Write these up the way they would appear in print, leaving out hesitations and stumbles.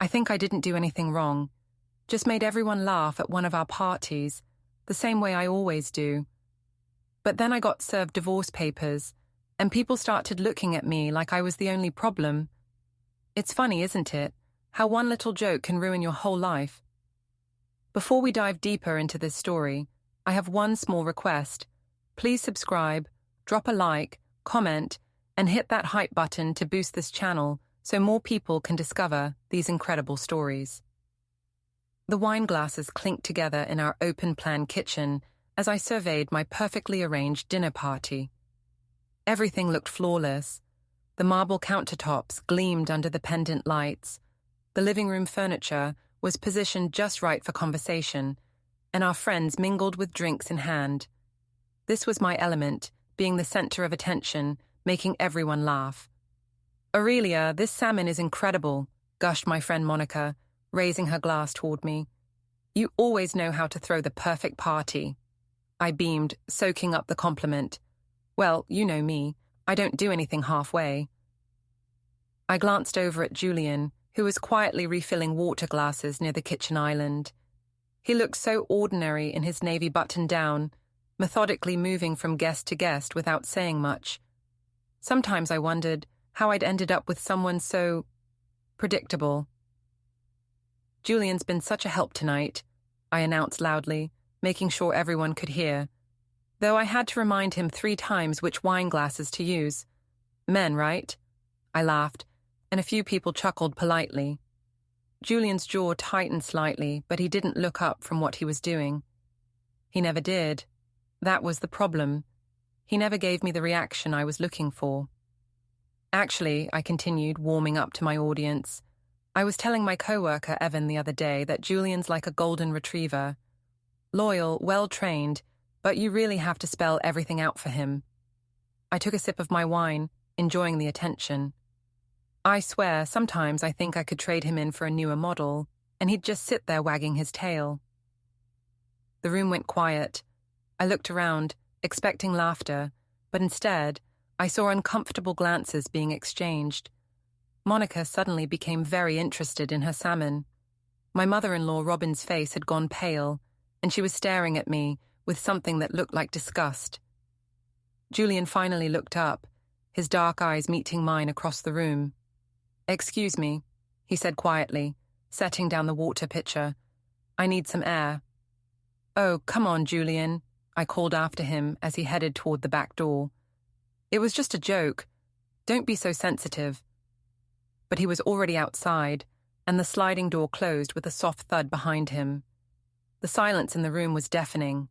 I think I didn't do anything wrong. Just made everyone laugh at one of our parties, the same way I always do. But then I got served divorce papers, and people started looking at me like I was the only problem. It's funny, isn't it, how one little joke can ruin your whole life? Before we dive deeper into this story, I have one small request. Please subscribe, drop a like, comment, and hit that hype button to boost this channel so more people can discover these incredible stories. The wine glasses clinked together in our open-plan kitchen as I surveyed my perfectly arranged dinner party. Everything looked flawless. The marble countertops gleamed under the pendant lights. The living room furniture was positioned just right for conversation, and our friends mingled with drinks in hand. This was my element, being the center of attention, making everyone laugh. "Aurelia, this salmon is incredible," gushed my friend Monica, raising her glass toward me. "You always know how to throw the perfect party." I beamed, soaking up the compliment. Well, you know me, I don't do anything halfway. I glanced over at Julian, who was quietly refilling water glasses near the kitchen island. He looked so ordinary in his navy button-down, methodically moving from guest to guest without saying much. Sometimes I wondered how I'd ended up with someone so predictable. "Julian's been such a help tonight," I announced loudly, making sure everyone could hear, though I had to remind him 3 times which wine glasses to use. "Men, right?" I laughed, and a few people chuckled politely. Julian's jaw tightened slightly, but he didn't look up from what he was doing. He never did. That was the problem. He never gave me the reaction I was looking for. "Actually," I continued, warming up to my audience, "I was telling my coworker Evan the other day that Julian's like a golden retriever. Loyal, well-trained, but you really have to spell everything out for him." I took a sip of my wine, enjoying the attention. I swear, sometimes I think I could trade him in for a newer model, and he'd just sit there wagging his tail. The room went quiet. I looked around, expecting laughter, but instead, I saw uncomfortable glances being exchanged. Monica suddenly became very interested in her salmon. My mother-in-law Robin's face had gone pale, and she was staring at me with something that looked like disgust. Julian finally looked up, his dark eyes meeting mine across the room. "Excuse me," he said quietly, setting down the water pitcher. "I need some air." "Oh, come on, Julian," I called after him as he headed toward the back door. "It was just a joke. Don't be so sensitive." But he was already outside, and the sliding door closed with a soft thud behind him. The silence in the room was deafening.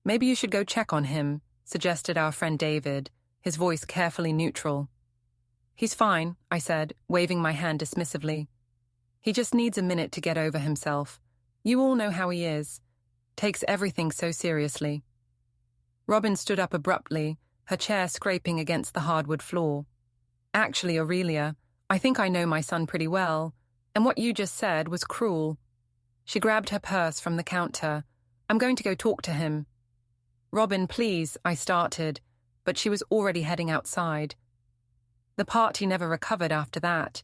"Maybe you should go check on him," suggested our friend David, his voice carefully neutral. "He's fine," I said, waving my hand dismissively. "He just needs a minute to get over himself. You all know how he is. Takes everything so seriously." Robin stood up abruptly, her chair scraping against the hardwood floor. "Actually, Aurelia, I think I know my son pretty well, and what you just said was cruel." She grabbed her purse from the counter. "I'm going to go talk to him." "Robin, please," I started, but she was already heading outside. The party never recovered after that.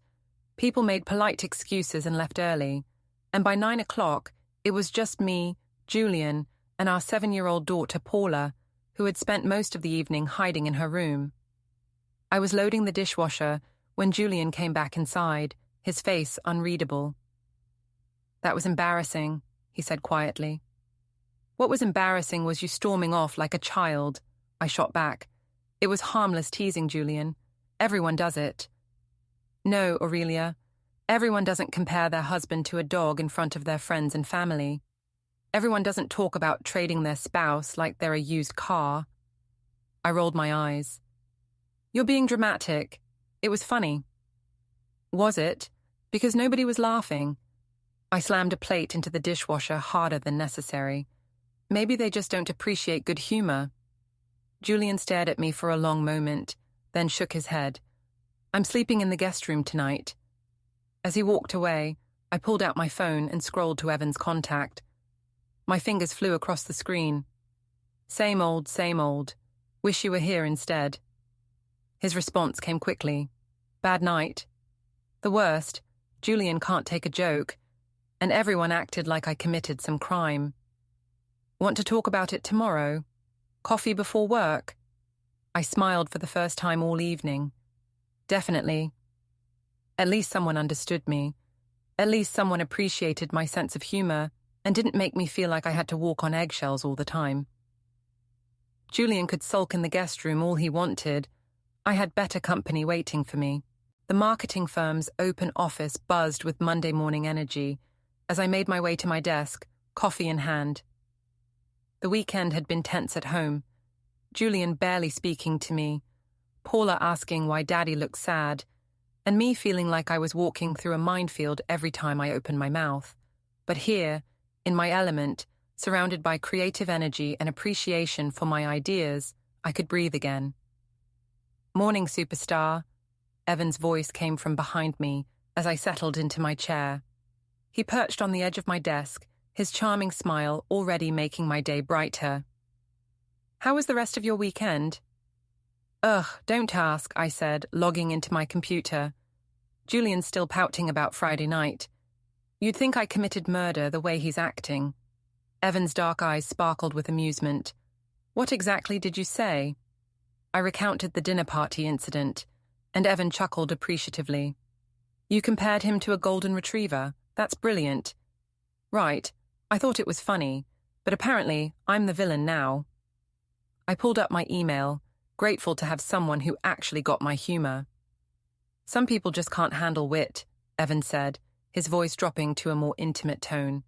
People made polite excuses and left early, and by 9 o'clock, it was just me, Julian, and our 7-year-old daughter Paula, who had spent most of the evening hiding in her room. I was loading the dishwasher when Julian came back inside, his face unreadable. "That was embarrassing," he said quietly. "What was embarrassing was you storming off like a child," I shot back. "It was harmless teasing, Julian. Everyone does it." "No, Aurelia. Everyone doesn't compare their husband to a dog in front of their friends and family. Everyone doesn't talk about trading their spouse like they're a used car." I rolled my eyes. "You're being dramatic. It was funny." "Was it? Because nobody was laughing." I slammed a plate into the dishwasher harder than necessary. "Maybe they just don't appreciate good humor." Julian stared at me for a long moment, then shook his head. "I'm sleeping in the guest room tonight." As he walked away, I pulled out my phone and scrolled to Evan's contact. My fingers flew across the screen. Same old, same old. Wish you were here instead." His response came quickly. "Bad night." "The worst. Julian can't take a joke, and everyone acted like I committed some crime. Want to talk about it tomorrow? Coffee before work? I smiled for the first time all evening. Definitely. At least someone understood me. At least someone appreciated my sense of humor and didn't make me feel like I had to walk on eggshells all the time. Julian could sulk in the guest room all he wanted. I had better company waiting for me. The marketing firm's open office buzzed with Monday morning energy as I made my way to my desk, coffee in hand. The weekend had been tense at home. Julian barely speaking to me, Paula asking why Daddy looked sad, and me feeling like I was walking through a minefield every time I opened my mouth. But here, in my element, surrounded by creative energy and appreciation for my ideas, I could breathe again. Morning, superstar. Evan's voice came from behind me as I settled into my chair. He perched on the edge of my desk, his charming smile already making my day brighter. How was the rest of your weekend? Ugh, don't ask, I said, logging into my computer. Julian's still pouting about Friday night. You'd think I committed murder the way he's acting. Evan's dark eyes sparkled with amusement. What exactly did you say? I recounted the dinner party incident, and Evan chuckled appreciatively. You compared him to a golden retriever. That's brilliant. Right, I thought it was funny, but apparently I'm the villain now. I pulled up my email, grateful to have someone who actually got my humor. Some people just can't handle wit, Evan said, his voice dropping to a more intimate tone.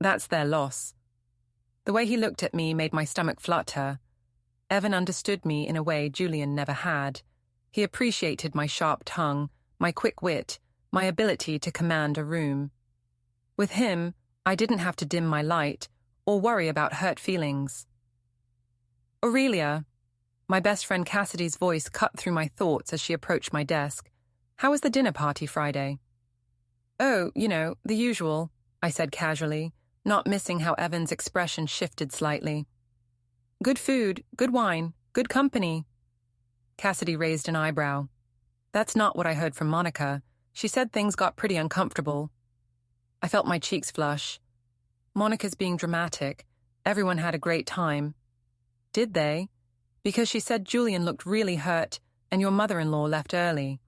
That's their loss. The way he looked at me made my stomach flutter. Evan understood me in a way Julian never had. He appreciated my sharp tongue, my quick wit, my ability to command a room. With him, I didn't have to dim my light or worry about hurt feelings. Aurelia, my best friend Cassidy's voice cut through my thoughts as she approached my desk. How was the dinner party Friday? Oh, the usual, I said casually, not missing how Evan's expression shifted slightly. Good food, good wine, good company. Cassidy raised an eyebrow. That's not what I heard from Monica. She said things got pretty uncomfortable. I felt my cheeks flush. Monica's being dramatic. Everyone had a great time. Did they? Because she said Julian looked really hurt and your mother-in-law left early.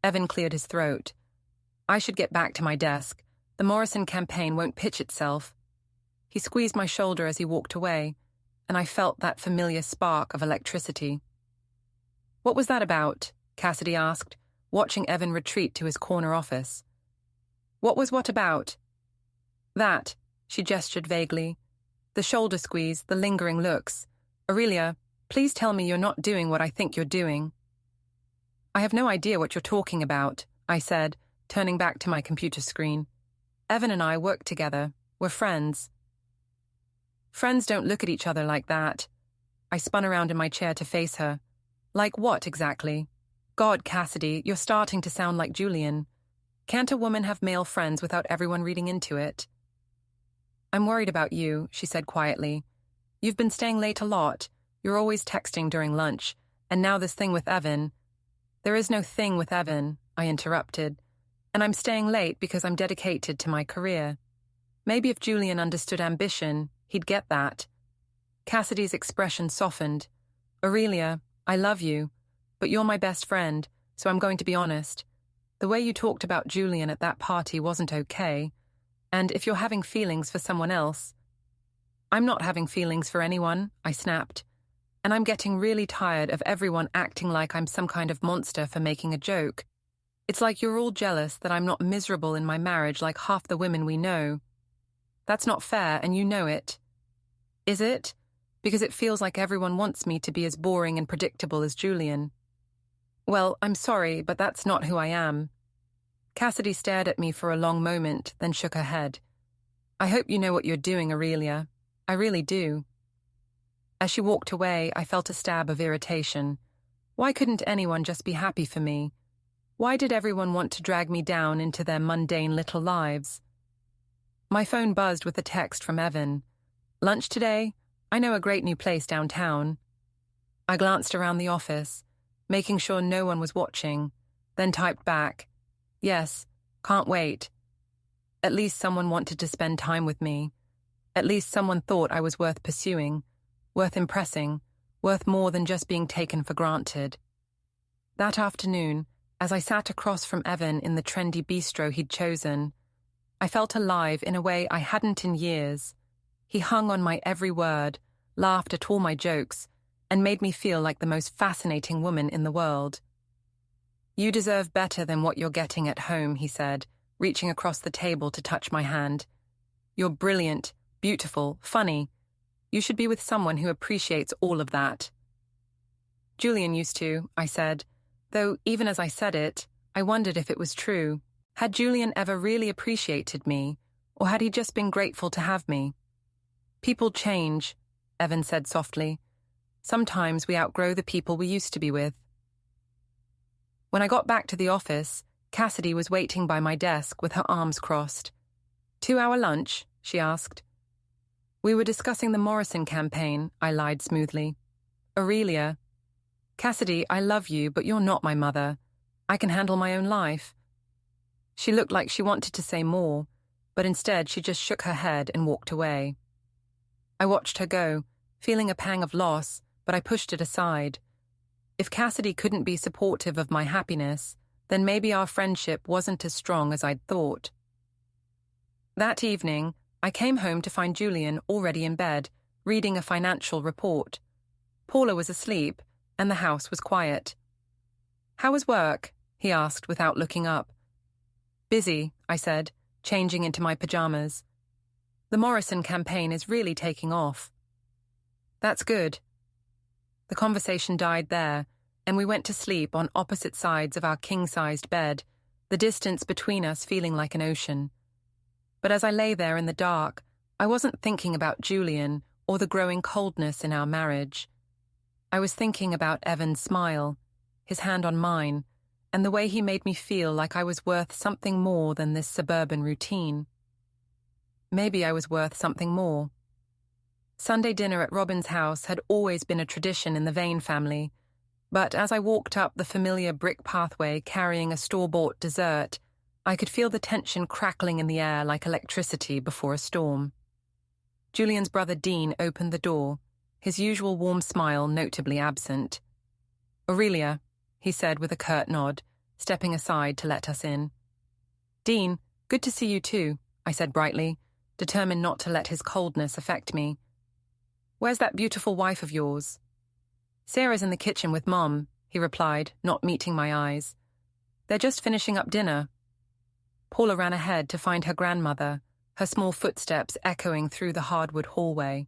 Evan cleared his throat. I should get back to my desk. The Morrison campaign won't pitch itself. He squeezed my shoulder as he walked away, and I felt that familiar spark of electricity. What was that about? Cassidy asked, watching Evan retreat to his corner office. What was what about? That, she gestured vaguely. The shoulder squeeze, the lingering looks. Aurelia, please tell me you're not doing what I think you're doing. I have no idea what you're talking about, I said, turning back to my computer screen. Evan and I work together. We're friends. Friends don't look at each other like that. I spun around in my chair to face her. Like what, exactly? God, Cassidy, you're starting to sound like Julian. Can't a woman have male friends without everyone reading into it? I'm worried about you, she said quietly. You've been staying late a lot. You're always texting during lunch. And now this thing with Evan. There is no thing with Evan, I interrupted. And I'm staying late because I'm dedicated to my career. Maybe if Julian understood ambition, he'd get that. Cassidy's expression softened. Aurelia, I love you, but you're my best friend, so I'm going to be honest. The way you talked about Julian at that party wasn't okay, and if you're having feelings for someone else... I'm not having feelings for anyone, I snapped, and I'm getting really tired of everyone acting like I'm some kind of monster for making a joke. It's like you're all jealous that I'm not miserable in my marriage like half the women we know. That's not fair, and you know it. Is it? Because it feels like everyone wants me to be as boring and predictable as Julian. Well, I'm sorry, but that's not who I am. Cassidy stared at me for a long moment, then shook her head. I hope you know what you're doing, Aurelia. I really do. As she walked away, I felt a stab of irritation. Why couldn't anyone just be happy for me? Why did everyone want to drag me down into their mundane little lives? My phone buzzed with a text from Evan. Lunch today? I know a great new place downtown. I glanced around the office, making sure no one was watching, then typed back, yes, Can't wait. At least someone wanted to spend time with me. At least someone thought I was worth pursuing, worth impressing, worth more than just being taken for granted. That afternoon, as I sat across from Evan in the trendy bistro he'd chosen, I felt alive in a way I hadn't in years. He hung on my every word, laughed at all my jokes, and made me feel like the most fascinating woman in the world. You deserve better than what you're getting at home, he said, reaching across the table to touch my hand. You're brilliant, beautiful, funny. You should be with someone who appreciates all of that. Julian used to, I said, though even as I said it, I wondered if it was true. Had Julian ever really appreciated me, or had he just been grateful to have me? People change, Evan said softly. Sometimes we outgrow the people we used to be with. When I got back to the office, Cassidy was waiting by my desk with her arms crossed. 2-hour lunch? She asked. We were discussing the Morrison campaign, I lied smoothly. Aurelia. Cassidy, I love you, but you're not my mother. I can handle my own life. She looked like she wanted to say more, but instead she just shook her head and walked away. I watched her go, feeling a pang of loss, but I pushed it aside. If Cassidy couldn't be supportive of my happiness, then maybe our friendship wasn't as strong as I'd thought. That evening, I came home to find Julian already in bed, reading a financial report. Paula was asleep, and the house was quiet. How was work? He asked without looking up. Busy, I said, changing into my pajamas. The Morrison campaign is really taking off. That's good. The conversation died there, and we went to sleep on opposite sides of our king-sized bed, the distance between us feeling like an ocean. But as I lay there in the dark, I wasn't thinking about Julian or the growing coldness in our marriage. I was thinking about Evan's smile, his hand on mine, and the way he made me feel like I was worth something more than this suburban routine. Maybe I was worth something more. Sunday dinner at Robin's house had always been a tradition in the Vane family, but as I walked up the familiar brick pathway carrying a store-bought dessert, I could feel the tension crackling in the air like electricity before a storm. Julian's brother Dean opened the door, his usual warm smile notably absent. Aurelia, he said with a curt nod, stepping aside to let us in. Dean, good to see you too, I said brightly, determined not to let his coldness affect me. Where's that beautiful wife of yours? Sarah's in the kitchen with Mom, he replied, not meeting my eyes. They're just finishing up dinner. Paula ran ahead to find her grandmother, her small footsteps echoing through the hardwood hallway.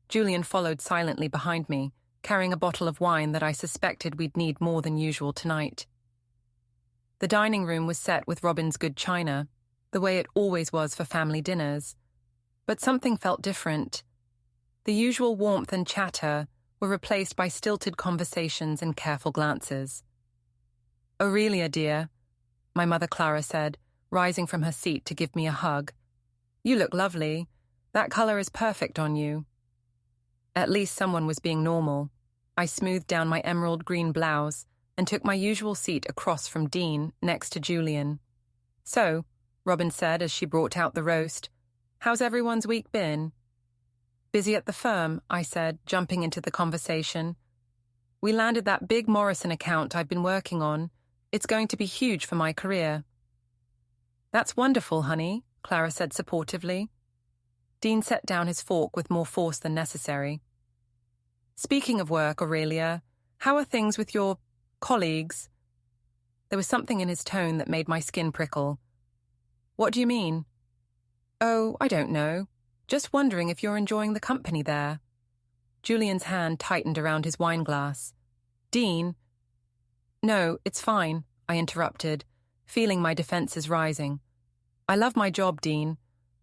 Julian followed silently behind me, carrying a bottle of wine that I suspected we'd need more than usual tonight. The dining room was set with Robin's good china, the way it always was for family dinners. But something felt different. The usual warmth and chatter were replaced by stilted conversations and careful glances. Aurelia, dear, my mother Clara said, rising from her seat to give me a hug. You look lovely. That color is perfect on you. At least someone was being normal. I smoothed down my emerald green blouse and took my usual seat across from Dean, next to Julian. So, Robin said as she brought out the roast, how's everyone's week been? Busy at the firm, I said, jumping into the conversation. We landed that big Morrison account I've been working on. It's going to be huge for my career. That's wonderful, honey, Clara said supportively. Dean set down his fork with more force than necessary. Speaking of work, Aurelia, how are things with your colleagues? There was something in his tone that made my skin prickle. What do you mean? Oh, I don't know. Just wondering if you're enjoying the company there. Julian's hand tightened around his wine glass. Dean? No, it's fine, I interrupted, feeling my defenses rising. I love my job, Dean.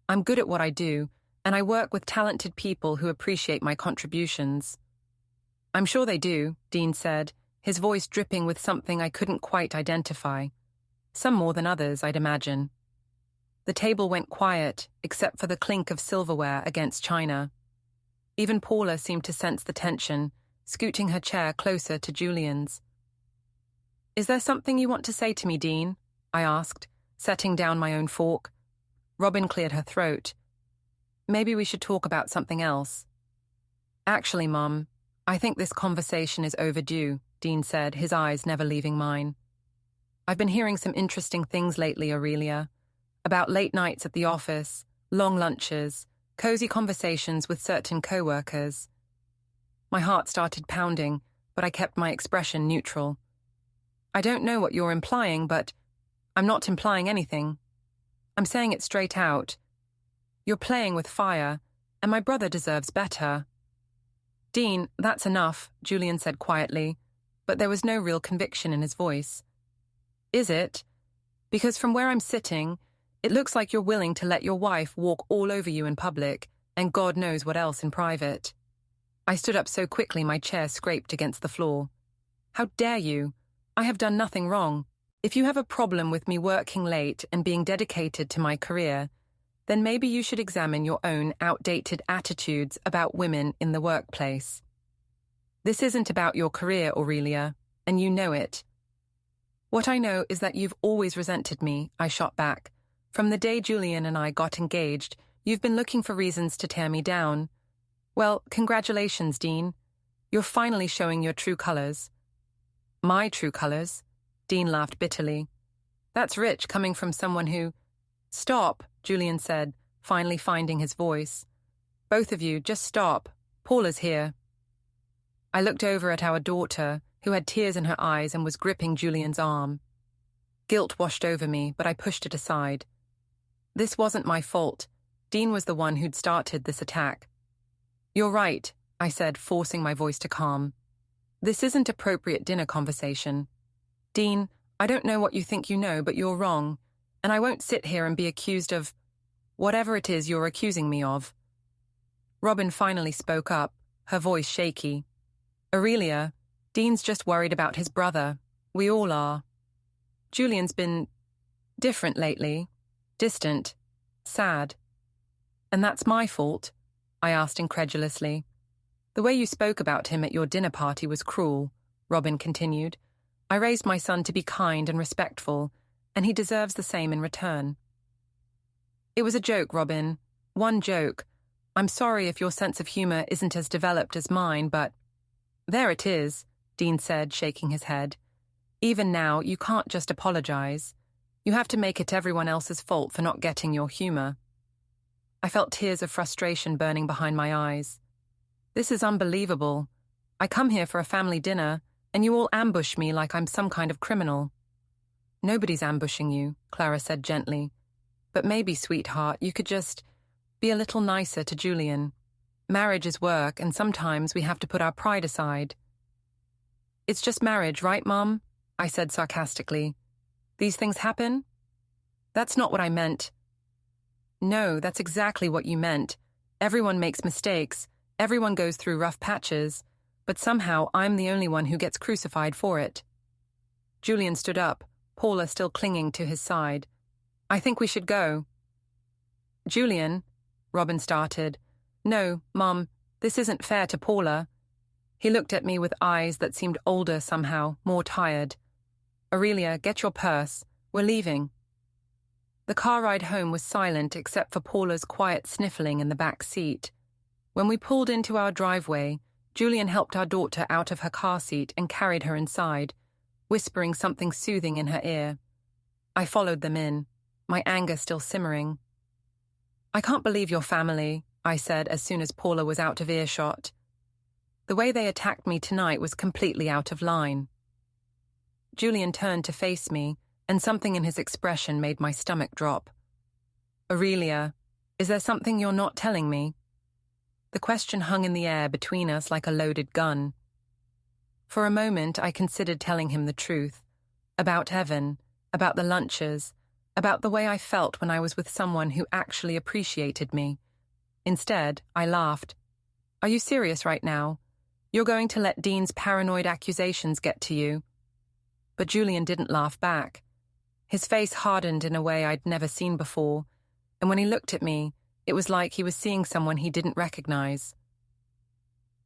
I'm good at what I do, and I work with talented people who appreciate my contributions. I'm sure they do, Dean said, his voice dripping with something I couldn't quite identify. Some more than others, I'd imagine. The table went quiet, except for the clink of silverware against china. Even Paula seemed to sense the tension, scooting her chair closer to Julian's. Is there something you want to say to me, Dean? I asked, setting down my own fork. Robin cleared her throat. Maybe we should talk about something else. Actually, Mum, I think this conversation is overdue, Dean said, his eyes never leaving mine. I've been hearing some interesting things lately, Aurelia, about late nights at the office, long lunches, cozy conversations with certain coworkers. My heart started pounding, but I kept my expression neutral. I don't know what you're implying, but I'm not implying anything. I'm saying it straight out. You're playing with fire, and my brother deserves better. Dean, that's enough, Julian said quietly, but there was no real conviction in his voice. Is it? Because from where I'm sitting, it looks like you're willing to let your wife walk all over you in public, and God knows what else in private. I stood up so quickly my chair scraped against the floor. How dare you? I have done nothing wrong. If you have a problem with me working late and being dedicated to my career, then maybe you should examine your own outdated attitudes about women in the workplace. This isn't about your career, Aurelia, and you know it. What I know is that you've always resented me, I shot back. From the day Julian and I got engaged, you've been looking for reasons to tear me down. Well, congratulations, Dean. You're finally showing your true colors. My true colors? Dean laughed bitterly. That's rich coming from someone who... Stop, Julian said, finally finding his voice. Both of you, just stop. Paula's here. I looked over at our daughter, who had tears in her eyes and was gripping Julian's arm. Guilt washed over me, but I pushed it aside. This wasn't my fault. Dean was the one who'd started this attack. You're right, I said, forcing my voice to calm. This isn't appropriate dinner conversation. Dean, I don't know what you think you know, but you're wrong, and I won't sit here and be accused of whatever it is you're accusing me of. Robin finally spoke up, her voice shaky. Aurelia, Dean's just worried about his brother. We all are. Julian's been different lately, distant, sad. And that's my fault? I asked incredulously. The way you spoke about him at your dinner party was cruel, Robin continued. I raised my son to be kind and respectful, and he deserves the same in return. It was a joke, Robin. One joke. I'm sorry if your sense of humor isn't as developed as mine, but... There it is, Dean said, shaking his head. Even now, you can't just apologize. You have to make it everyone else's fault for not getting your humor. I felt tears of frustration burning behind my eyes. This is unbelievable. I come here for a family dinner, and you all ambush me like I'm some kind of criminal. Nobody's ambushing you, Clara said gently. But maybe, sweetheart, you could just be a little nicer to Julian. Marriage is work, and sometimes we have to put our pride aside. It's just marriage, right, Mum? I said sarcastically. These things happen? That's not what I meant. No, that's exactly what you meant. Everyone makes mistakes. Everyone goes through rough patches. But somehow I'm the only one who gets crucified for it. Julian stood up, Paula still clinging to his side. I think we should go. Julian, Robin started. No, Mum, this isn't fair to Paula. He looked at me with eyes that seemed older somehow, more tired. Aurelia, get your purse. We're leaving. The car ride home was silent except for Paula's quiet sniffling in the back seat. When we pulled into our driveway, Julian helped our daughter out of her car seat and carried her inside, whispering something soothing in her ear. I followed them in, my anger still simmering. I can't believe your family, I said as soon as Paula was out of earshot. The way they attacked me tonight was completely out of line. Julian turned to face me, and something in his expression made my stomach drop. Aurelia, is there something you're not telling me? The question hung in the air between us like a loaded gun. For a moment, I considered telling him the truth. About Evan, about the lunches, about the way I felt when I was with someone who actually appreciated me. Instead, I laughed. Are you serious right now? You're going to let Dean's paranoid accusations get to you? But Julian didn't laugh back. His face hardened in a way I'd never seen before, and when he looked at me, it was like he was seeing someone he didn't recognize.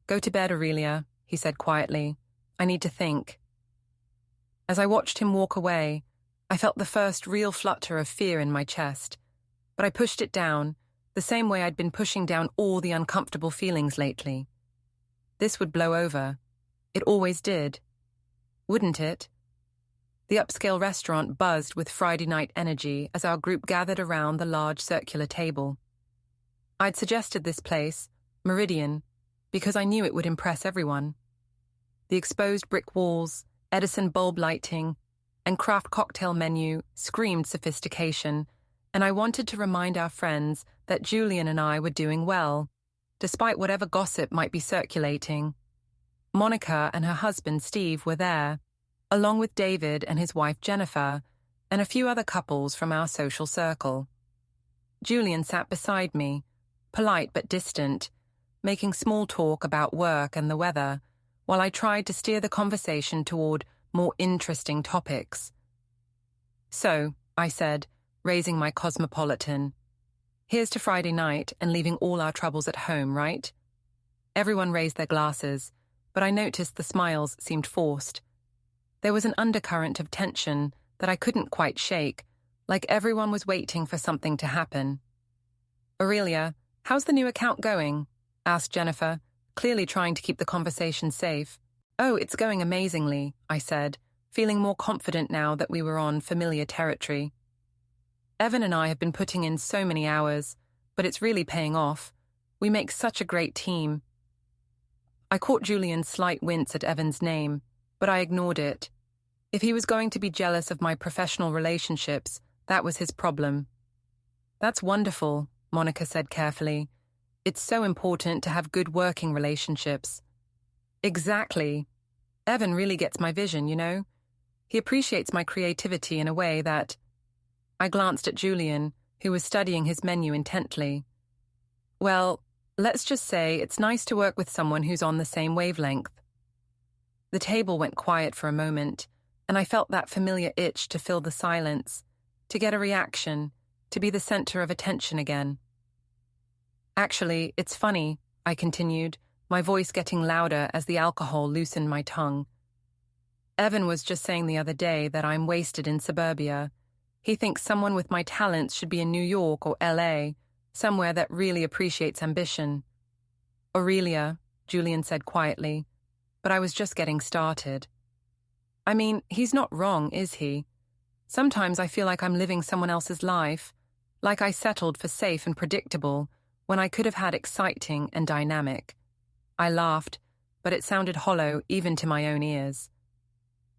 Go to bed, Aurelia, he said quietly. I need to think. As I watched him walk away, I felt the first real flutter of fear in my chest, but I pushed it down, the same way I'd been pushing down all the uncomfortable feelings lately. This would blow over. It always did. Wouldn't it? The upscale restaurant buzzed with Friday night energy as our group gathered around the large circular table. I'd suggested this place, Meridian, because I knew it would impress everyone. The exposed brick walls, Edison bulb lighting, and craft cocktail menu screamed sophistication, and I wanted to remind our friends that Julian and I were doing well, despite whatever gossip might be circulating. Monica and her husband Steve were there, along with David and his wife Jennifer, and a few other couples from our social circle. Julian sat beside me, polite but distant, making small talk about work and the weather, while I tried to steer the conversation toward more interesting topics. "So," I said, raising my cosmopolitan, "here's to Friday night and leaving all our troubles at home, right?" Everyone raised their glasses, but I noticed the smiles seemed forced. There was an undercurrent of tension that I couldn't quite shake, like everyone was waiting for something to happen. "Aurelia, how's the new account going?" asked Jennifer, clearly trying to keep the conversation safe. "Oh, it's going amazingly," I said, feeling more confident now that we were on familiar territory. "Evan and I have been putting in so many hours, but it's really paying off. We make such a great team." I caught Julian's slight wince at Evan's name, but I ignored it. If he was going to be jealous of my professional relationships, that was his problem. "That's wonderful," Monica said carefully. "It's so important to have good working relationships." "Exactly. Evan really gets my vision, you know? He appreciates my creativity in a way that—" I glanced at Julian, who was studying his menu intently. "Well, let's just say it's nice to work with someone who's on the same wavelength." The table went quiet for a moment, and I felt that familiar itch to fill the silence, to get a reaction, to be the center of attention again. "Actually, it's funny," I continued, my voice getting louder as the alcohol loosened my tongue. "Evan was just saying the other day that I'm wasted in suburbia. He thinks someone with my talents should be in New York or LA, somewhere that really appreciates ambition." "Aurelia," Julian said quietly, but I was just getting started. "I mean, he's not wrong, is he? Sometimes I feel like I'm living someone else's life, like I settled for safe and predictable when I could have had exciting and dynamic." I laughed, but it sounded hollow even to my own ears.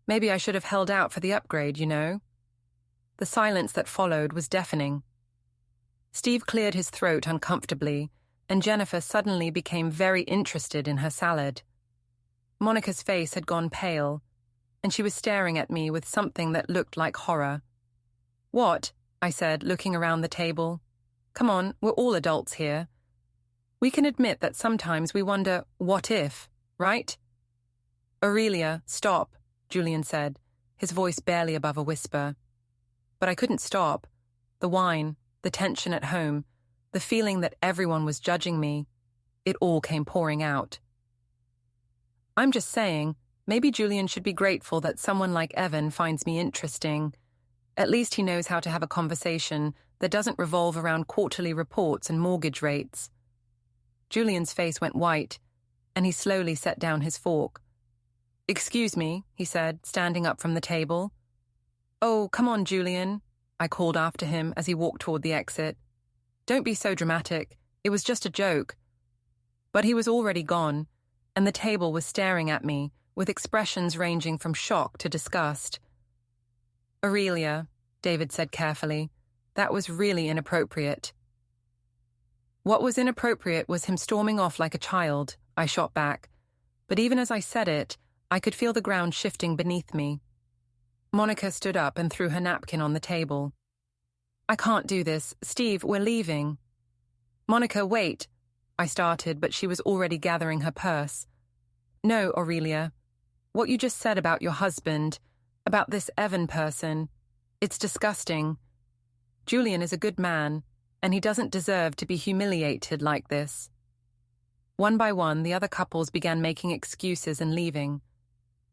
"Maybe I should have held out for the upgrade, you know?" The silence that followed was deafening. Steve cleared his throat uncomfortably, and Jennifer suddenly became very interested in her salad. Monica's face had gone pale, and she was staring at me with something that looked like horror. "What?" I said, looking around the table. "Come on, we're all adults here. We can admit that sometimes we wonder, what if, right?" "Aurelia, stop," Julian said, his voice barely above a whisper. But I couldn't stop. The wine, the tension at home, the feeling that everyone was judging me, it all came pouring out. "I'm just saying, maybe Julian should be grateful that someone like Evan finds me interesting. At least he knows how to have a conversation that doesn't revolve around quarterly reports and mortgage rates." Julian's face went white, and he slowly set down his fork. "Excuse me," he said, standing up from the table. "Oh, come on, Julian," I called after him as he walked toward the exit. "Don't be so dramatic. It was just a joke." But he was already gone, and the table was staring at me, with expressions ranging from shock to disgust. "Aurelia," David said carefully, "that was really inappropriate." What was inappropriate was him storming off like a child, I shot back, but even as I said it, I could feel the ground shifting beneath me. Monica stood up and threw her napkin on the table. "I can't do this. Steve, we're leaving." "Monica, wait," I started, but she was already gathering her purse. "No, Aurelia. What you just said about your husband, about this Evan person, it's disgusting. Julian is a good man, and he doesn't deserve to be humiliated like this." One by one, the other couples began making excuses and leaving.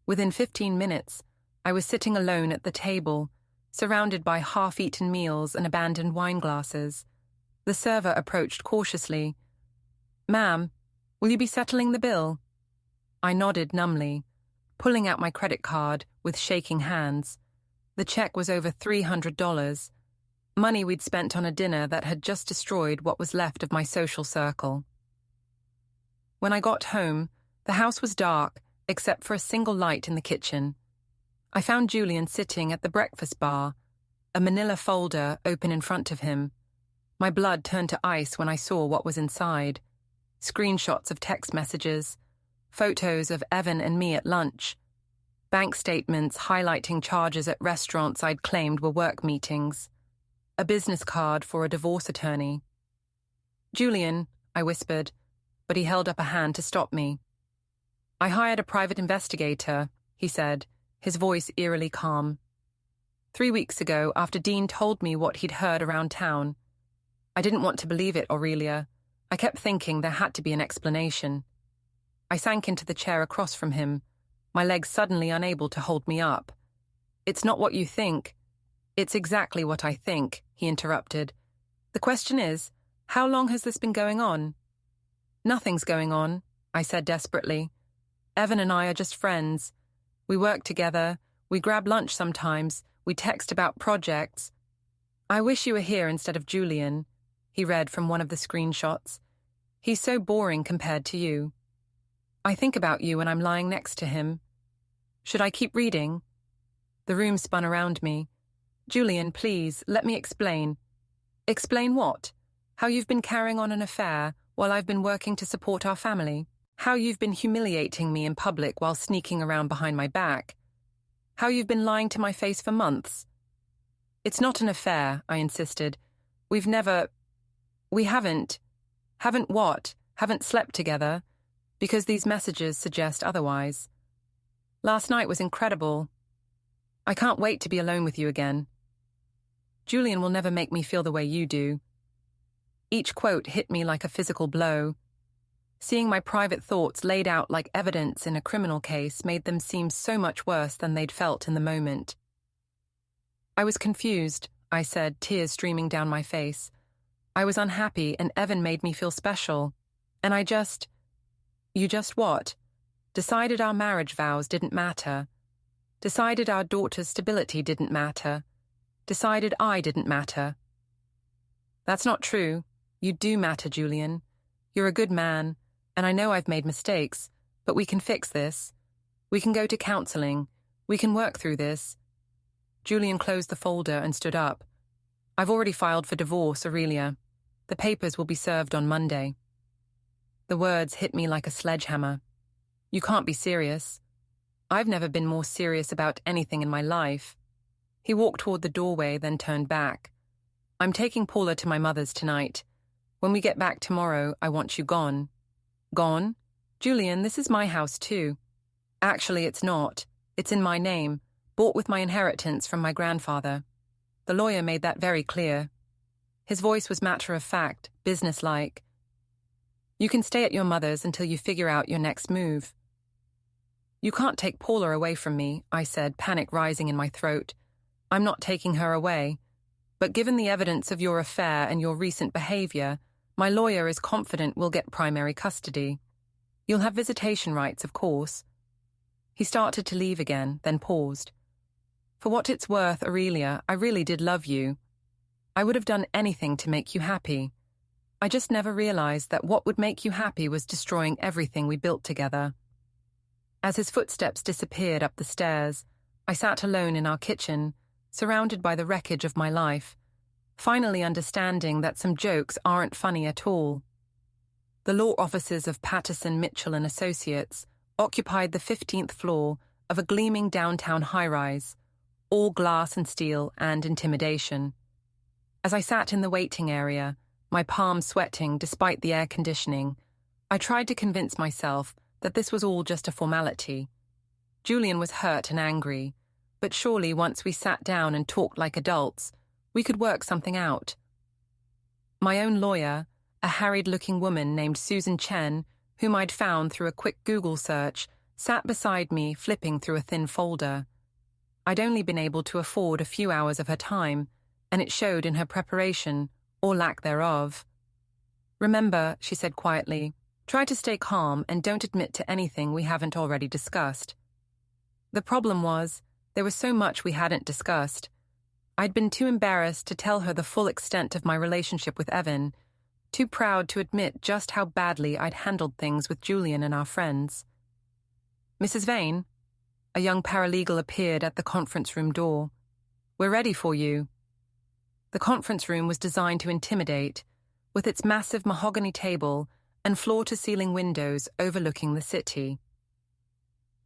Within 15 minutes, I was sitting alone at the table, surrounded by half-eaten meals and abandoned wine glasses. The server approached cautiously. "Ma'am, will you be settling the bill?" I nodded numbly, pulling out my credit card with shaking hands. The check was over $300, money we'd spent on a dinner that had just destroyed what was left of my social circle. When I got home, the house was dark except for a single light in the kitchen. I found Julian sitting at the breakfast bar, a manila folder open in front of him. My blood turned to ice when I saw what was inside. Screenshots of text messages, photos of Evan and me at lunch, bank statements highlighting charges at restaurants I'd claimed were work meetings, a business card for a divorce attorney. "Julian," I whispered, but he held up a hand to stop me. "I hired a private investigator," he said, his voice eerily calm. 3 weeks ago, after Dean told me what he'd heard around town. I didn't want to believe it, Aurelia. I kept thinking there had to be an explanation. I sank into the chair across from him, my legs suddenly unable to hold me up. "It's not what you think. It's exactly what I think," he interrupted. "The question is, how long has this been going on?" "Nothing's going on," I said desperately. "Evan and I are just friends. We work together, we grab lunch sometimes, we text about projects." "I wish you were here instead of Julian," he read from one of the screenshots. "He's so boring compared to you. I think about you when I'm lying next to him. Should I keep reading?" The room spun around me. "Julian, please, let me explain." "Explain what? How you've been carrying on an affair while I've been working to support our family? How you've been humiliating me in public while sneaking around behind my back? How you've been lying to my face for months?" "It's not an affair," I insisted. We haven't what? Haven't slept together? Because these messages suggest otherwise. Last night was incredible. I can't wait to be alone with you again. Julian will never make me feel the way you do." Each quote hit me like a physical blow. Seeing my private thoughts laid out like evidence in a criminal case made them seem so much worse than they'd felt in the moment. "I was confused," I said, tears streaming down my face. "I was unhappy and Evan made me feel special. And I just..." "You just what?" "Decided our marriage vows didn't matter. Decided our daughter's stability didn't matter. Decided I didn't matter." "That's not true. You do matter, Julian. You're a good man, and I know I've made mistakes, but we can fix this. We can go to counseling. We can work through this." Julian closed the folder and stood up. "I've already filed for divorce, Aurelia. The papers will be served on Monday." The words hit me like a sledgehammer. "You can't be serious." "I've never been more serious about anything in my life." He walked toward the doorway, then turned back. "I'm taking Paula to my mother's tonight. When we get back tomorrow, I want you gone." "Gone? Julian, this is my house too." "Actually, it's not. It's in my name, bought with my inheritance from my grandfather. The lawyer made that very clear." His voice was matter-of-fact, businesslike. "You can stay at your mother's until you figure out your next move." "You can't take Paula away from me," I said, panic rising in my throat. "I'm not taking her away. But given the evidence of your affair and your recent behavior, my lawyer is confident we'll get primary custody. You'll have visitation rights, of course." He started to leave again, then paused. "For what it's worth, Aurelia, I really did love you. I would have done anything to make you happy. I just never realized that what would make you happy was destroying everything we built together." As his footsteps disappeared up the stairs, I sat alone in our kitchen, surrounded by the wreckage of my life, finally understanding that some jokes aren't funny at all. The law offices of Patterson, Mitchell and Associates occupied the 15th floor of a gleaming downtown high-rise, all glass and steel and intimidation. As I sat in the waiting area, my palms sweating despite the air conditioning, I tried to convince myself that this was all just a formality. Julian was hurt and angry, but surely once we sat down and talked like adults, we could work something out. My own lawyer, a harried-looking woman named Susan Chen, whom I'd found through a quick Google search, sat beside me flipping through a thin folder. I'd only been able to afford a few hours of her time, and it showed in her preparation, or lack thereof. "Remember," she said quietly, "try to stay calm and don't admit to anything we haven't already discussed." The problem was, there was so much we hadn't discussed. I'd been too embarrassed to tell her the full extent of my relationship with Evan, too proud to admit just how badly I'd handled things with Julian and our friends. "Mrs. Vane?" A young paralegal appeared at the conference room door. "We're ready for you." The conference room was designed to intimidate, with its massive mahogany table and floor-to-ceiling windows overlooking the city.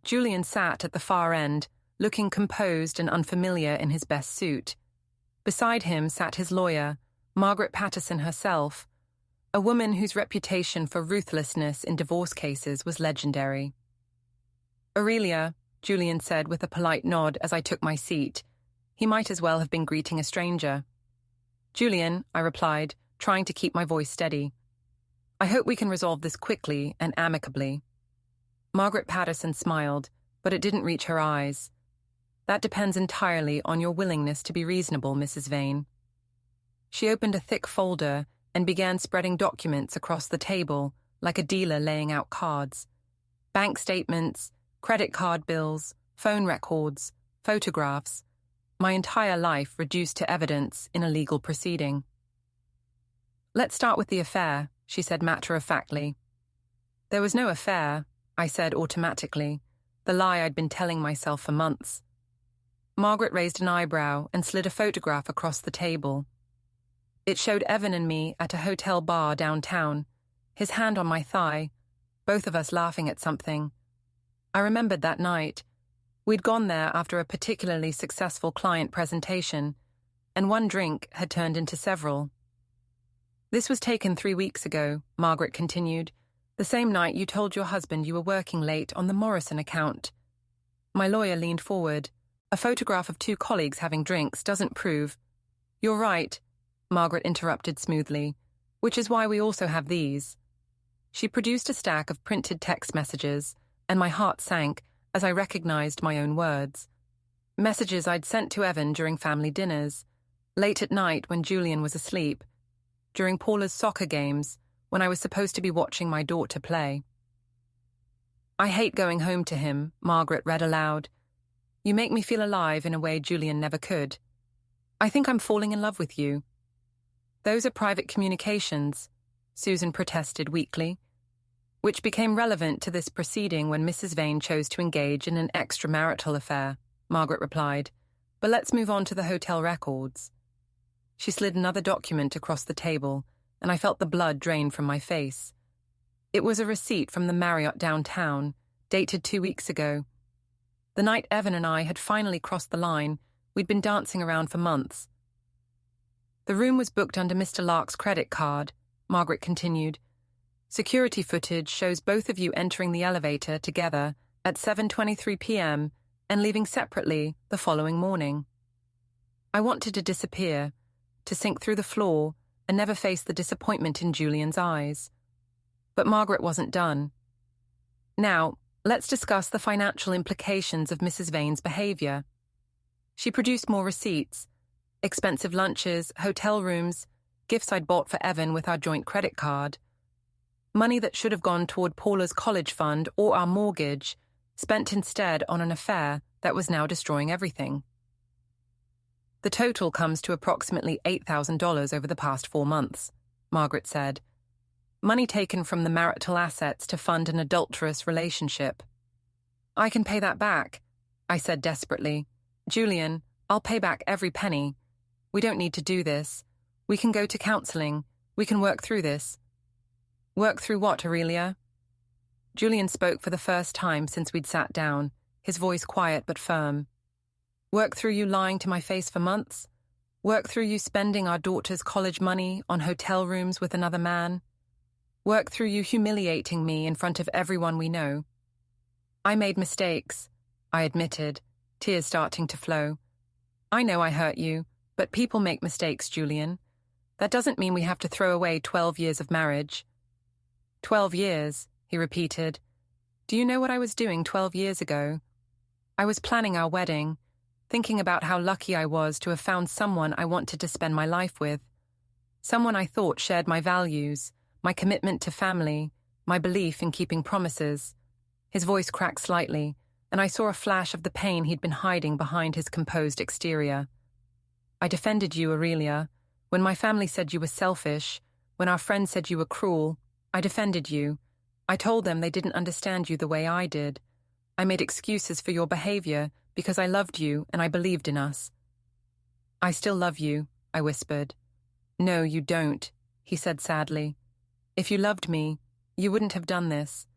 Julian sat at the far end, looking composed and unfamiliar in his best suit. Beside him sat his lawyer, Margaret Patterson herself, a woman whose reputation for ruthlessness in divorce cases was legendary. "Aurelia," Julian said with a polite nod as I took my seat. He might as well have been greeting a stranger. "Julian," I replied, trying to keep my voice steady. "I hope we can resolve this quickly and amicably." Margaret Patterson smiled, but it didn't reach her eyes. "That depends entirely on your willingness to be reasonable, Mrs. Vane." She opened a thick folder and began spreading documents across the table, like a dealer laying out cards. Bank statements, credit card bills, phone records, photographs, my entire life reduced to evidence in a legal proceeding. "Let's start with the affair," she said matter-of-factly. "There was no affair," I said automatically, the lie I'd been telling myself for months. Margaret raised an eyebrow and slid a photograph across the table. It showed Evan and me at a hotel bar downtown, his hand on my thigh, both of us laughing at something. I remembered that night. We'd gone there after a particularly successful client presentation, and one drink had turned into several. "This was taken 3 weeks ago," Margaret continued, "the same night you told your husband you were working late on the Morrison account." My lawyer leaned forward. "A photograph of 2 colleagues having drinks doesn't prove—" "You're right," Margaret interrupted smoothly, "which is why we also have these." She produced a stack of printed text messages, and my heart sank as I recognized my own words. Messages I'd sent to Evan during family dinners, late at night when Julian was asleep, during Paula's soccer games when I was supposed to be watching my daughter play. "I hate going home to him," Margaret read aloud. "You make me feel alive in a way Julian never could. I think I'm falling in love with you." "Those are private communications," Susan protested weakly, which became relevant to this proceeding when Mrs. Vane chose to engage in an extramarital affair, Margaret replied. "But let's move on to the hotel records." She slid another document across the table, and I felt the blood drain from my face. It was a receipt from the Marriott downtown, dated 2 weeks ago. The night Evan and I had finally crossed the line, we'd been dancing around for months. "The room was booked under Mr. Lark's credit card," Margaret continued. "Security footage shows both of you entering the elevator together at 7:23 p.m. and leaving separately the following morning." I wanted to disappear, to sink through the floor and never face the disappointment in Julian's eyes. But Margaret wasn't done. "Now, let's discuss the financial implications of Mrs. Vane's behavior." She produced more receipts, expensive lunches, hotel rooms, gifts I'd bought for Evan with our joint credit card. Money that should have gone toward Paula's college fund or our mortgage, spent instead on an affair that was now destroying everything. "The total comes to approximately $8,000 over the past 4 months, Margaret said. "Money taken from the marital assets to fund an adulterous relationship." "I can pay that back," I said desperately. "Julian, I'll pay back every penny. We don't need to do this. We can go to counseling. We can work through this." "Work through what, Aurelia?" Julian spoke for the first time since we'd sat down, his voice quiet but firm. "Work through you lying to my face for months? Work through you spending our daughter's college money on hotel rooms with another man? Work through you humiliating me in front of everyone we know?" "I made mistakes," I admitted, tears starting to flow. "I know I hurt you, but people make mistakes, Julian. That doesn't mean we have to throw away 12 years of marriage." 12 years, he repeated. "Do you know what I was doing 12 years ago? I was planning our wedding. thinking about how lucky I was to have found someone I wanted to spend my life with, someone I thought shared my values, my commitment to family, my belief in keeping promises. His voice cracked slightly, and I saw a flash of the pain he'd been hiding behind his composed exterior. I defended you, Aurelia. When my family said you were selfish, when our friends said you were cruel, I defended you. I told them they didn't understand you the way I did. I made excuses for your behavior because I loved you and I believed in us. I still love you, I whispered. No, you don't, he said sadly. If you loved me, you wouldn't have done this.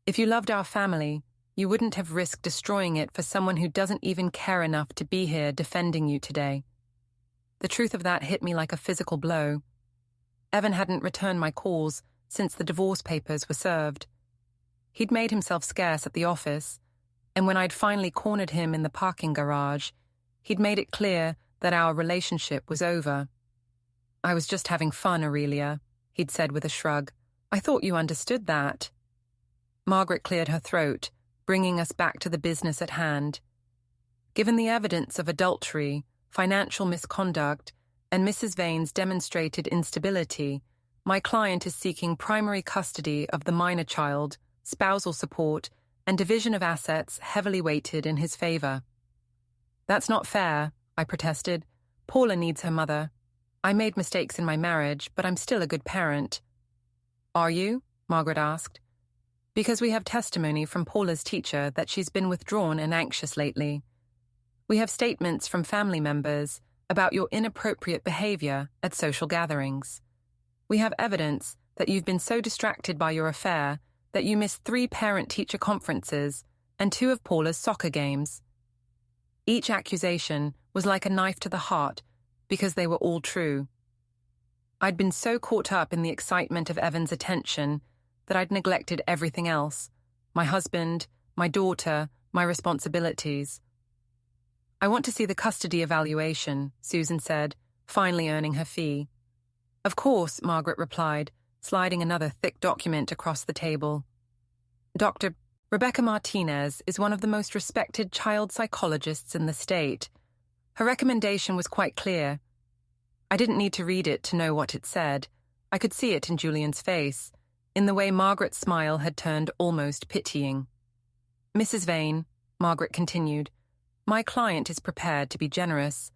If you loved our family, you wouldn't have risked destroying it for someone who doesn't even care enough to be here defending you today. The truth of that hit me like a physical blow. Evan hadn't returned my calls since the divorce papers were served. He'd made himself scarce at the office, and when I'd finally cornered him in the parking garage, he'd made it clear that our relationship was over. I was just having fun, Aurelia, he'd said with a shrug. I thought you understood that. Margaret cleared her throat, bringing us back to the business at hand. Given the evidence of adultery, financial misconduct, and Mrs. Vane's demonstrated instability, my client is seeking primary custody of the minor child, spousal support, and division of assets heavily weighted in his favor. That's not fair, I protested. Paula needs her mother. I made mistakes in my marriage, but I'm still a good parent. Are you? Margaret asked. Because we have testimony from Paula's teacher that she's been withdrawn and anxious lately. We have statements from family members about your inappropriate behavior at social gatherings. We have evidence that you've been so distracted by your affair that you missed 3 parent-teacher conferences and 2 of Paula's soccer games. Each accusation was like a knife to the heart because they were all true. I'd been so caught up in the excitement of Evan's attention that I'd neglected everything else, my husband, my daughter, my responsibilities. I want to see the custody evaluation, Susan said, finally earning her fee. Of course, Margaret replied, sliding another thick document across the table. Dr. Rebecca Martinez is one of the most respected child psychologists in the state. Her recommendation was quite clear. I didn't need to read it to know what it said. I could see it in Julian's face, in the way Margaret's smile had turned almost pitying. Mrs. Vane, Margaret continued, my client is prepared to be generous.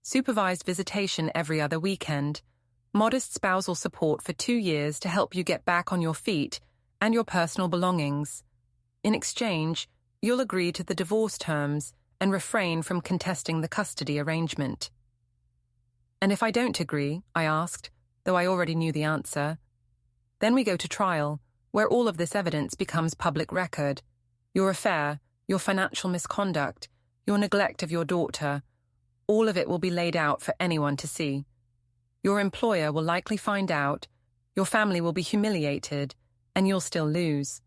Supervised visitation every other weekend, modest spousal support for 2 years to help you get back on your feet, and your personal belongings. In exchange, you'll agree to the divorce terms and refrain from contesting the custody arrangement. And if I don't agree, I asked, though I already knew the answer, then we go to trial, where all of this evidence becomes public record. Your affair, your financial misconduct, your neglect of your daughter, all of it will be laid out for anyone to see. Your employer will likely find out, your family will be humiliated, and you'll still lose.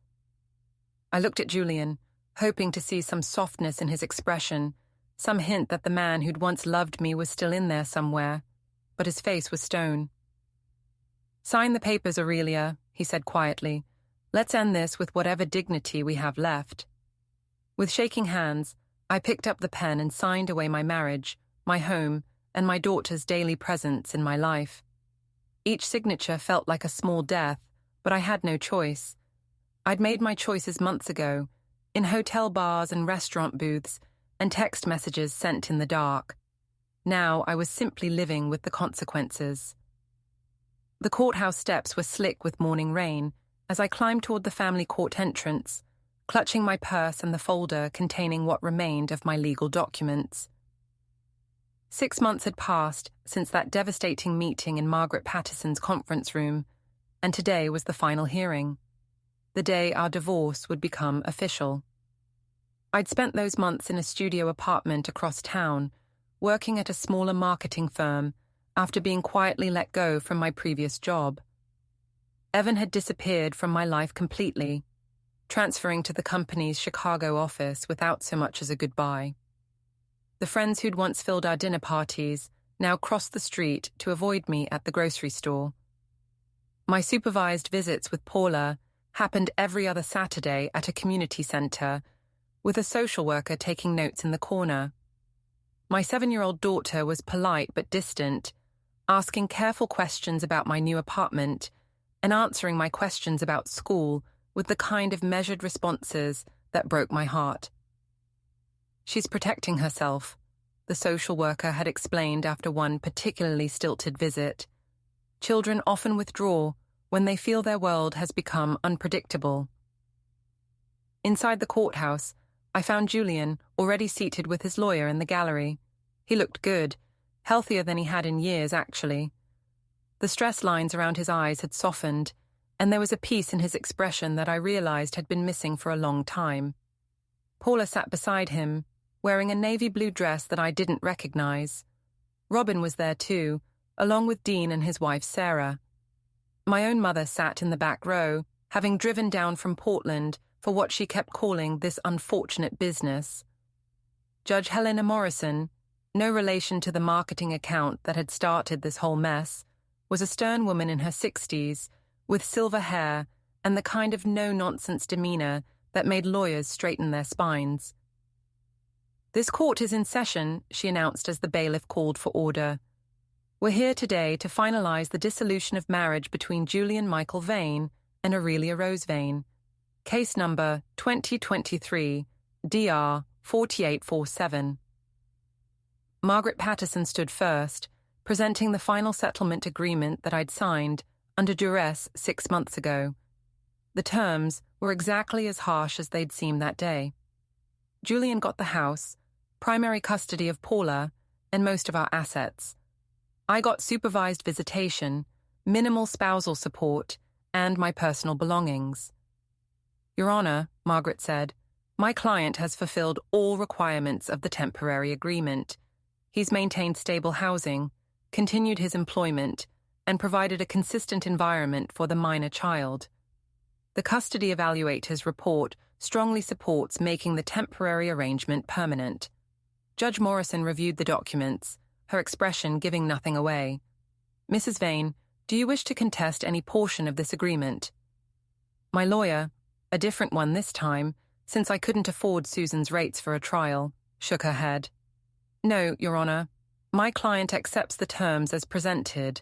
I looked at Julian, hoping to see some softness in his expression, some hint that the man who'd once loved me was still in there somewhere, but his face was stone. Sign the papers, Aurelia, he said quietly. Let's end this with whatever dignity we have left. With shaking hands, I picked up the pen and signed away my marriage, my home, and my daughter's daily presence in my life. Each signature felt like a small death, but I had no choice. I'd made my choices months ago, in hotel bars and restaurant booths, and text messages sent in the dark. Now I was simply living with the consequences. The courthouse steps were slick with morning rain as I climbed toward the family court entrance, clutching my purse and the folder containing what remained of my legal documents. 6 months had passed since that devastating meeting in Margaret Patterson's conference room, and today was the final hearing, the day our divorce would become official. I'd spent those months in a studio apartment across town, working at a smaller marketing firm after being quietly let go from my previous job. Evan had disappeared from my life completely, transferring to the company's Chicago office without so much as a goodbye. The friends who'd once filled our dinner parties now crossed the street to avoid me at the grocery store. My supervised visits with Paula happened every other Saturday at a community center, with a social worker taking notes in the corner. My 7-year-old daughter was polite but distant, asking careful questions about my new apartment and answering my questions about school with the kind of measured responses that broke my heart. "She's protecting herself," the social worker had explained after one particularly stilted visit. "Children often withdraw when they feel their world has become unpredictable." Inside the courthouse, I found Julian already seated with his lawyer in the gallery. He looked good, healthier than he had in years, actually. The stress lines around his eyes had softened, and there was a peace in his expression that I realized had been missing for a long time. Paula sat beside him, wearing a navy blue dress that I didn't recognize. Robin was there too, along with Dean and his wife Sarah. My own mother sat in the back row, having driven down from Portland for what she kept calling this unfortunate business. Judge Helena Morrison, no relation to the marketing account that had started this whole mess, was a stern woman in her 60s, with silver hair and the kind of no-nonsense demeanor that made lawyers straighten their spines. "This court is in session," she announced as the bailiff called for order. "We're here today to finalize the dissolution of marriage between Julian Michael Vane and Aurelia Rose Vane. Case number 2023, DR 4847. Margaret Patterson stood first, presenting the final settlement agreement that I'd signed under duress 6 months ago. The terms were exactly as harsh as they'd seemed that day. Julian got the house, primary custody of Paula, and most of our assets. I got supervised visitation, minimal spousal support, and my personal belongings. "Your Honor," Margaret said, "my client has fulfilled all requirements of the temporary agreement. He's maintained stable housing, continued his employment, and provided a consistent environment for the minor child. The custody evaluator's report strongly supports making the temporary arrangement permanent." Judge Morrison reviewed the documents, her expression giving nothing away. "Mrs. Vane, do you wish to contest any portion of this agreement?" My lawyer, a different one this time, since I couldn't afford Susan's rates for a trial, shook her head. "No, Your Honor. My client accepts the terms as presented."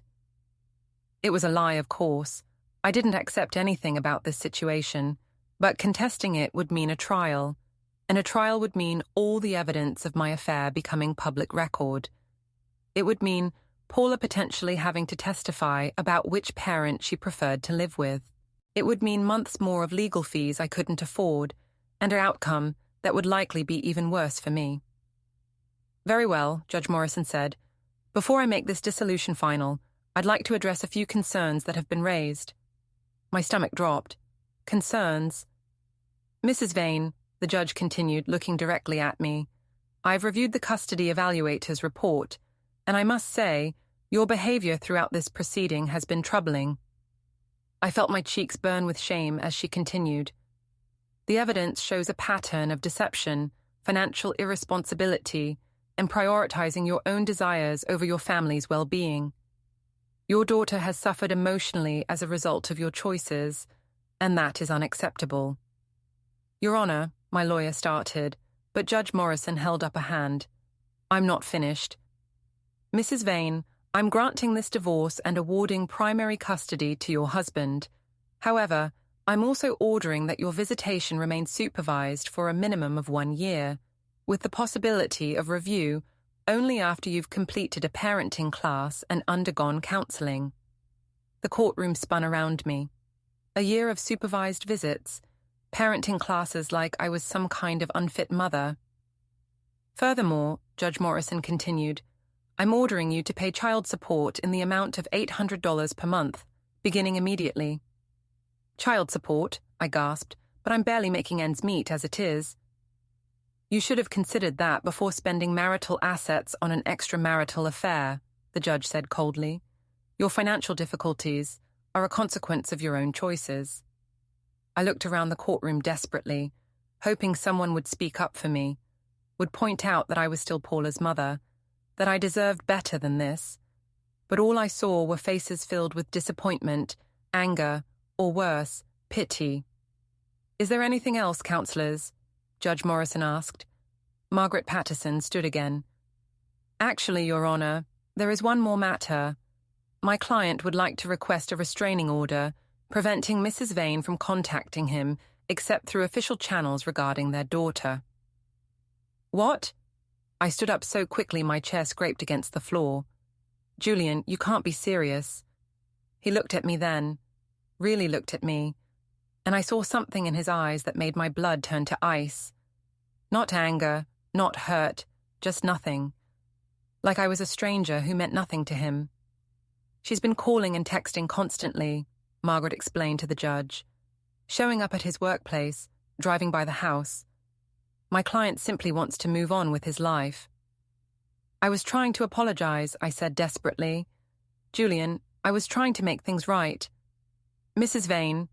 It was a lie, of course. I didn't accept anything about this situation, but contesting it would mean a trial, and a trial would mean all the evidence of my affair becoming public record. It would mean Paula potentially having to testify about which parent she preferred to live with. It would mean months more of legal fees I couldn't afford, and an outcome that would likely be even worse for me. "Very well," Judge Morrison said. "Before I make this dissolution final, I'd like to address a few concerns that have been raised." My stomach dropped. "Concerns?" "Mrs. Vane," the judge continued, looking directly at me, "I've reviewed the custody evaluator's report, and I must say, your behavior throughout this proceeding has been troubling." I felt my cheeks burn with shame as she continued. "The evidence shows a pattern of deception, financial irresponsibility, and prioritizing your own desires over your family's well-being. Your daughter has suffered emotionally as a result of your choices, and that is unacceptable." "Your Honor," my lawyer started, but Judge Morrison held up a hand. "I'm not finished. Mrs. Vane, I'm granting this divorce and awarding primary custody to your husband. However, I'm also ordering that your visitation remain supervised for a minimum of 1 year, with the possibility of review only after you've completed a parenting class and undergone counseling." The courtroom spun around me. A year of supervised visits, parenting classes like I was some kind of unfit mother. "Furthermore," Judge Morrison continued, "I'm ordering you to pay child support in the amount of $800 per month, beginning immediately." "Child support?" I gasped, "but I'm barely making ends meet as it is." "You should have considered that before spending marital assets on an extramarital affair," the judge said coldly. "Your financial difficulties are a consequence of your own choices." I looked around the courtroom desperately, hoping someone would speak up for me, would point out that I was still Paula's mother, that I deserved better than this. But all I saw were faces filled with disappointment, anger, or worse, pity. "Is there anything else, counselors?" Judge Morrison asked. Margaret Patterson stood again. Actually, Your Honor, there is one more matter. My client would like to request a restraining order, preventing Mrs. Vane from contacting him except through official channels regarding their daughter. What? I stood up so quickly my chair scraped against the floor. Julian, you can't be serious. He looked at me then, really looked at me, and I saw something in his eyes that made my blood turn to ice. Not anger, not hurt, just nothing. Like I was a stranger who meant nothing to him. She's been calling and texting constantly, Margaret explained to the judge. Showing up at his workplace, driving by the house. My client simply wants to move on with his life. I was trying to apologize, I said desperately. Julian, I was trying to make things right. Mrs. Vane,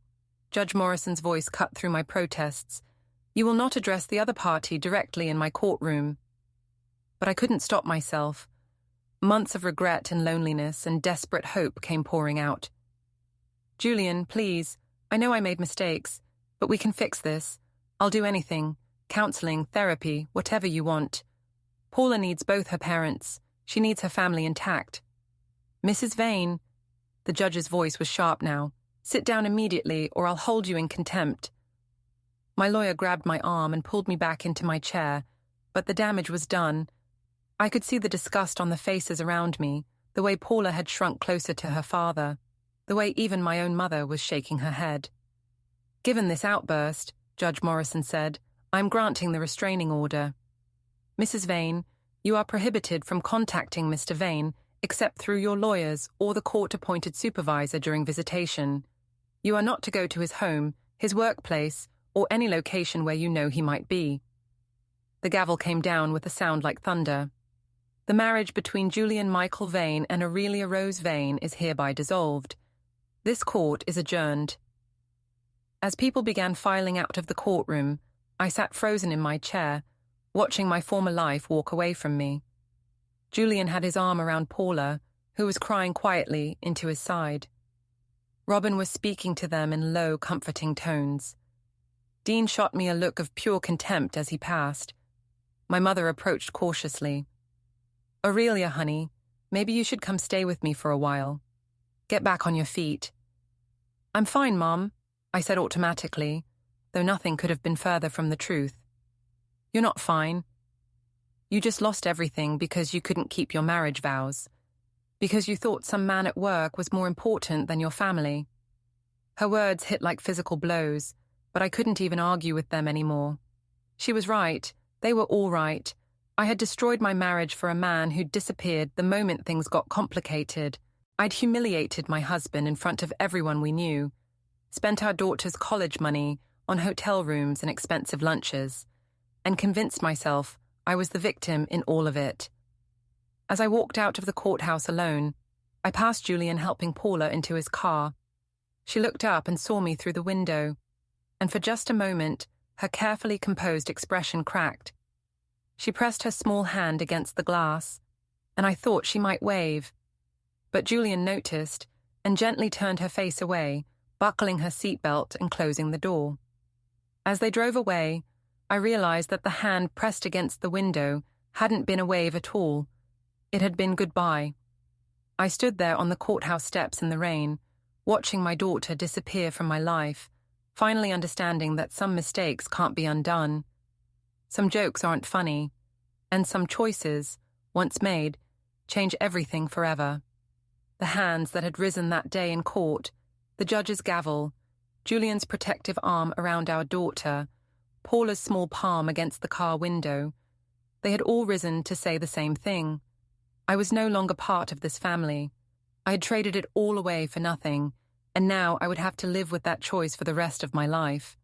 Judge Morrison's voice cut through my protests, you will not address the other party directly in my courtroom. But I couldn't stop myself. Months of regret and loneliness and desperate hope came pouring out. Julian, please, I know I made mistakes, but we can fix this. I'll do anything. Counseling, therapy, whatever you want. Paula needs both her parents. She needs her family intact. Mrs. Vane, the judge's voice was sharp now. Sit down immediately or I'll hold you in contempt. My lawyer grabbed my arm and pulled me back into my chair, but the damage was done. I could see the disgust on the faces around me, the way Paula had shrunk closer to her father, the way even my own mother was shaking her head. Given this outburst, Judge Morrison said, I'm granting the restraining order. Mrs. Vane, you are prohibited from contacting Mr. Vane except through your lawyers or the court-appointed supervisor during visitation. You are not to go to his home, his workplace, or any location where you know he might be. The gavel came down with a sound like thunder. The marriage between Julian Michael Vane and Aurelia Rose Vane is hereby dissolved. This court is adjourned. As people began filing out of the courtroom, I sat frozen in my chair, watching my former life walk away from me. Julian had his arm around Paula, who was crying quietly, into his side. Robin was speaking to them in low, comforting tones. Dean shot me a look of pure contempt as he passed. My mother approached cautiously. Aurelia, honey, maybe you should come stay with me for a while. Get back on your feet. I'm fine, Mom, I said automatically, though nothing could have been further from the truth. You're not fine. You just lost everything because you couldn't keep your marriage vows, because you thought some man at work was more important than your family. Her words hit like physical blows, but I couldn't even argue with them anymore. She was right. They were all right. I had destroyed my marriage for a man who'd disappeared the moment things got complicated. I'd humiliated my husband in front of everyone we knew, spent our daughter's college money on hotel rooms and expensive lunches, and convinced myself I was the victim in all of it. As I walked out of the courthouse alone, I passed Julian helping Paula into his car. She looked up and saw me through the window, and for just a moment, her carefully composed expression cracked. She pressed her small hand against the glass, and I thought she might wave. But Julian noticed and gently turned her face away, buckling her seatbelt and closing the door. As they drove away, I realized that the hand pressed against the window hadn't been a wave at all. It had been goodbye. I stood there on the courthouse steps in the rain, watching my daughter disappear from my life, finally understanding that some mistakes can't be undone. Some jokes aren't funny, and some choices, once made, change everything forever. The hands that had risen that day in court, the judge's gavel, Julian's protective arm around our daughter, Paula's small palm against the car window, they had all risen to say the same thing. I was no longer part of this family. I had traded it all away for nothing, and now I would have to live with that choice for the rest of my life.